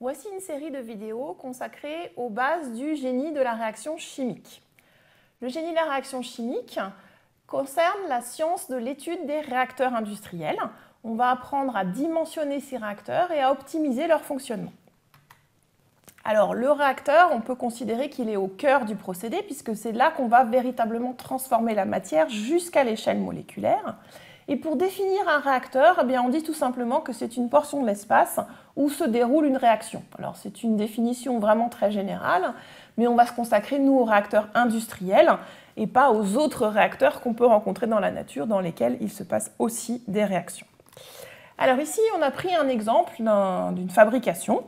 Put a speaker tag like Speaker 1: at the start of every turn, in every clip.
Speaker 1: Voici une série de vidéos consacrées aux bases du génie de la réaction chimique. Le génie de la réaction chimique concerne la science de l'étude des réacteurs industriels. On va apprendre à dimensionner ces réacteurs et à optimiser leur fonctionnement. Alors, le réacteur, on peut considérer qu'il est au cœur du procédé puisque c'est là qu'on va véritablement transformer la matière jusqu'à l'échelle moléculaire. Et pour définir un réacteur, eh bien, on dit tout simplement que c'est une portion de l'espace où se déroule une réaction. Alors, c'est une définition vraiment très générale, mais on va se consacrer, nous, aux réacteurs industriels et pas aux autres réacteurs qu'on peut rencontrer dans la nature, dans lesquels il se passe aussi des réactions. Alors ici, on a pris un exemple d'une fabrication,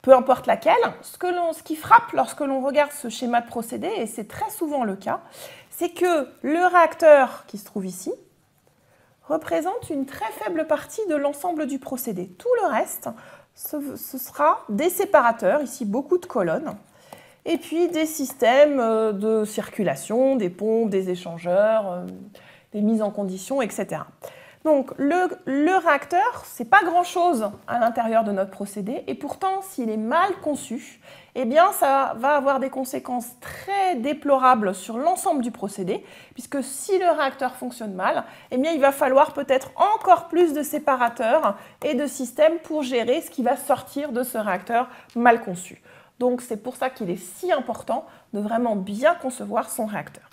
Speaker 1: peu importe laquelle. Ce qui frappe lorsque l'on regarde ce schéma de procédé, et c'est très souvent le cas, c'est que le réacteur qui se trouve ici représente une très faible partie de l'ensemble du procédé. Tout le reste, ce sera des séparateurs, ici beaucoup de colonnes, et puis des systèmes de circulation, des pompes, des échangeurs, des mises en condition, etc. Donc le réacteur, ce n'est pas grand-chose à l'intérieur de notre procédé, et pourtant, s'il est mal conçu, eh bien, ça va avoir des conséquences très déplorables sur l'ensemble du procédé, puisque si le réacteur fonctionne mal, eh bien, il va falloir peut-être encore plus de séparateurs et de systèmes pour gérer ce qui va sortir de ce réacteur mal conçu. Donc, c'est pour ça qu'il est si important de vraiment bien concevoir son réacteur.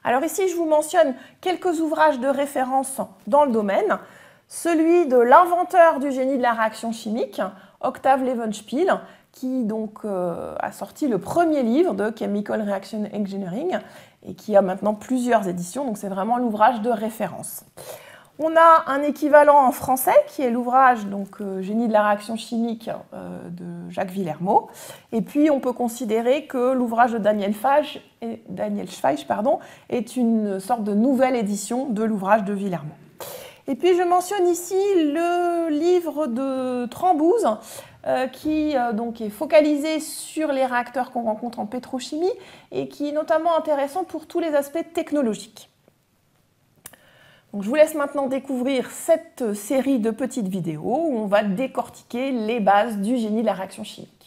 Speaker 1: Alors ici, je vous mentionne quelques ouvrages de référence dans le domaine. Celui de l'inventeur du génie de la réaction chimique, Octave Levenspiel, qui donc a sorti le premier livre de Chemical Reaction Engineering et qui a maintenant plusieurs éditions, donc c'est vraiment l'ouvrage de référence. On a un équivalent en français qui est l'ouvrage Génie de la réaction chimique de Jacques Villermoz. Et puis on peut considérer que l'ouvrage de Daniel Schweich est une sorte de nouvelle édition de l'ouvrage de Villermoz. Et puis je mentionne ici le livre de Trambouze qui est focalisé sur les réacteurs qu'on rencontre en pétrochimie et qui est notamment intéressant pour tous les aspects technologiques. Donc, je vous laisse maintenant découvrir cette série de petites vidéos où on va décortiquer les bases du génie de la réaction chimique.